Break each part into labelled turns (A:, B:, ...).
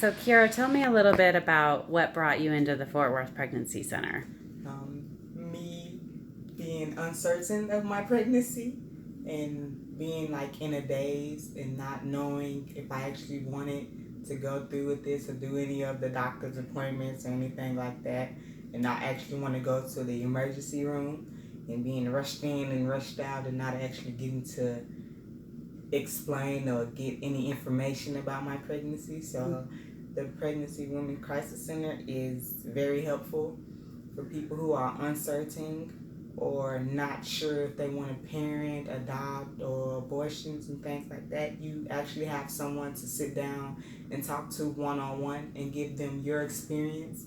A: So, Kyeria, tell me a little bit about what brought you into the Fort Worth Pregnancy Center.
B: Me being uncertain of my pregnancy and being like in a daze and not knowing if I actually wanted to go through with this or do any of the doctor's appointments or anything like that, and not actually want to go to the emergency room and being rushed in and rushed out and not actually getting to explain or get any information about my pregnancy. So the Pregnancy Women Crisis Center is very helpful for people who are uncertain or not sure if they want to parent, adopt, or abortions and things like that. You actually have someone to sit down and talk to one-on-one and give them your experience,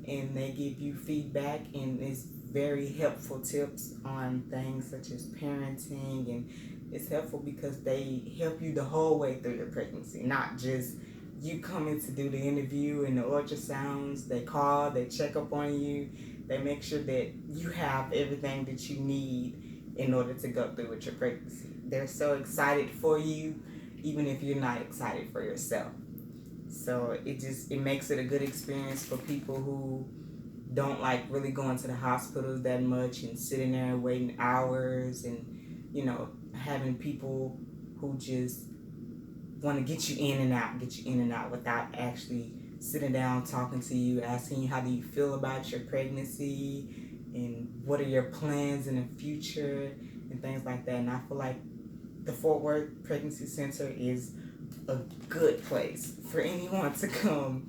B: and they give you feedback, and it's very helpful tips on things such as parenting, and it's helpful because they help you the whole way through your pregnancy, not just you coming to do the interview and the ultrasounds. They call, they check up on you, they make sure that you have everything that you need in order to go through with your pregnancy. They're so excited for you, even if you're not excited for yourself. So it makes it a good experience for people who don't like really going to the hospitals that much and sitting there and waiting hours, and having people who just want to get you in and out without actually sitting down, talking to you, asking you how do you feel about your pregnancy and what are your plans in the future and things like that. And I feel like the Fort Worth Pregnancy Center is a good place for anyone to come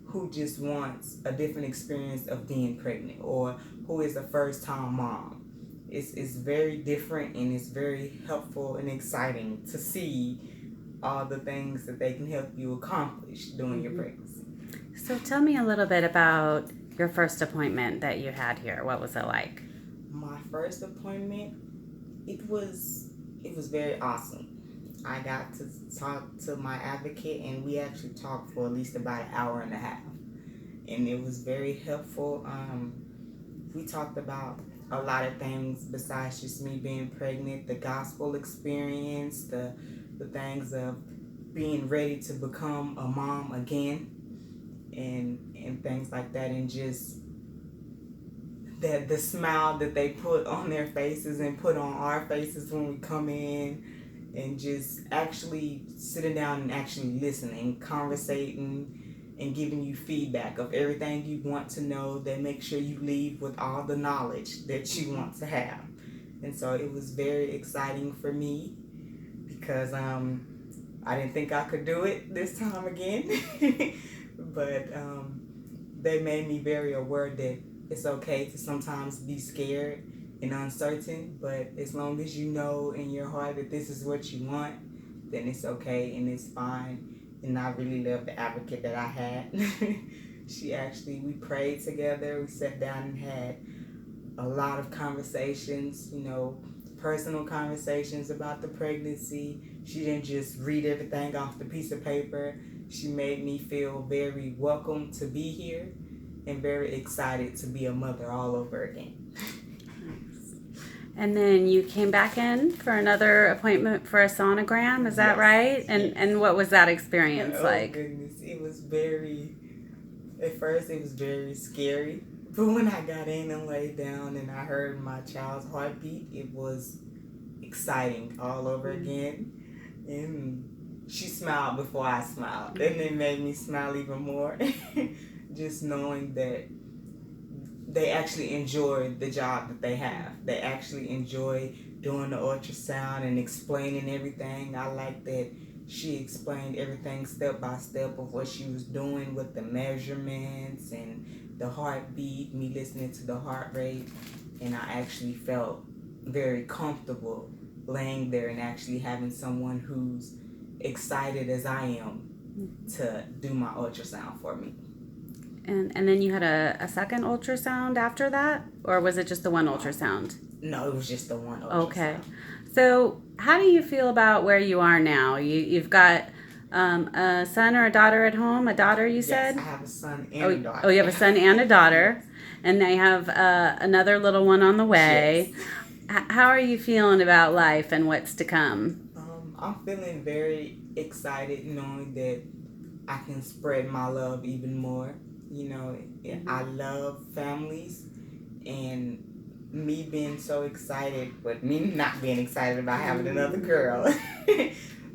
B: who just wants a different experience of being pregnant or who is a first-time mom. It's very different, and it's very helpful and exciting to see all the things that they can help you accomplish during your pregnancy.
A: So, tell me a little bit about your first appointment that you had here. What was it like?
B: My first appointment, it was very awesome. I got to talk to my advocate, and we actually talked for at least about an hour and a half, and it was very helpful. We talked about a lot of things besides just me being pregnant, the gospel experience, the things of being ready to become a mom again, and things like that, and just that the smile that they put on their faces and put on our faces when we come in, and just actually sitting down and actually listening, conversating, and giving you feedback of everything you want to know. They make sure you leave with all the knowledge that you want to have. And so it was very exciting for me because I didn't think I could do it this time again. But they made me very aware that it's okay to sometimes be scared and uncertain, but as long as you know in your heart that this is what you want, then it's okay and it's fine. And I really love the advocate that I had. We prayed together, we sat down and had a lot of conversations, personal conversations about the pregnancy. She didn't just read everything off the piece of paper. She made me feel very welcome to be here and very excited to be a mother all over again.
A: And then you came back in for another appointment for a sonogram, is that right? And what was that experience like?
B: Oh goodness, at first it was very scary. But when I got in and laid down and I heard my child's heartbeat, it was exciting all over again. And she smiled before I smiled. And it made me smile even more. Just knowing that they actually enjoy the job that they have. They actually enjoy doing the ultrasound and explaining everything. I like that she explained everything step by step of what she was doing with the measurements and the heartbeat, me listening to the heart rate. And I actually felt very comfortable laying there and actually having someone who's excited as I am to do my ultrasound for me.
A: And then you had a second ultrasound after that? Or was it just the one ultrasound?
B: No, it was just the one ultrasound.
A: Okay. So how do you feel about where you are now? You've got a son or a daughter at home? A daughter, you said?
B: Yes, I have a son and a daughter.
A: Oh, you have a son and a daughter. And they have another little one on the way. Yes. How are you feeling about life and what's to come?
B: I'm feeling very excited knowing that I can spread my love even more. You know, I
A: Mm-hmm.
B: love families, and me being so excited, but me not being excited about having another girl,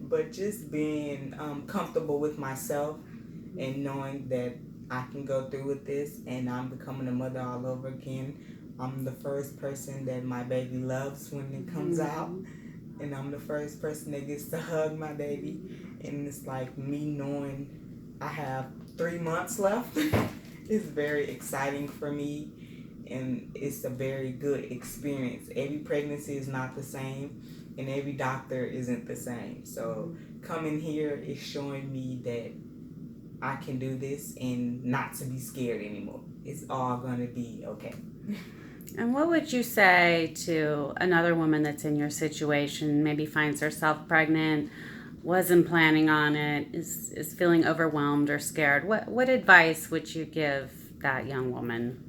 B: but just being comfortable with myself and knowing that I can go through with this and I'm becoming a mother all over again. I'm the first person that my baby loves when it comes out,
A: Mm-hmm.
B: and I'm the first person that gets to hug my baby. And it's like me knowing I have 3 months left is very exciting for me, and it's a very good experience. Every pregnancy is not the same, and every doctor isn't the same. So coming here is showing me that I can do this and not to be scared anymore. It's all gonna be okay.
A: And what would you say to another woman that's in your situation, maybe finds herself pregnant, wasn't planning on it, is feeling overwhelmed or scared? What advice would you give that young woman?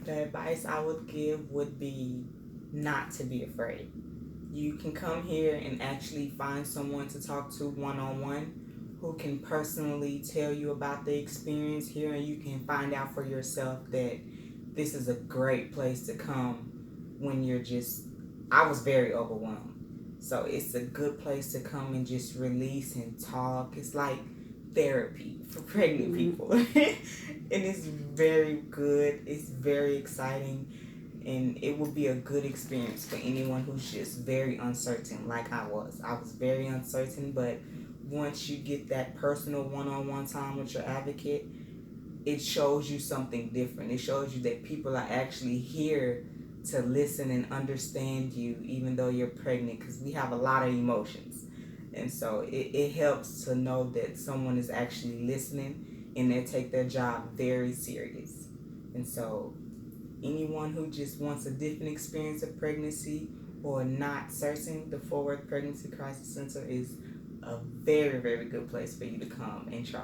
B: The advice I would give would be not to be afraid. You can come here and actually find someone to talk to one on one who can personally tell you about the experience here, and you can find out for yourself that this is a great place to come when you're just. I was very overwhelmed. So it's a good place to come and just release and talk. It's like therapy for pregnant
A: Mm-hmm.
B: people. And it's very good. It's very exciting, and it will be a good experience for anyone who's just very uncertain like I was. I was very uncertain, but once you get that personal one-on-one time with your advocate, it shows you something different. It shows you that people are actually here to listen and understand you even though you're pregnant, because we have a lot of emotions. And so it helps to know that someone is actually listening and they take their job very serious. And so anyone who just wants a different experience of pregnancy or not certain, the Fort Worth Pregnancy Crisis Center is a very, very good place for you to come and try.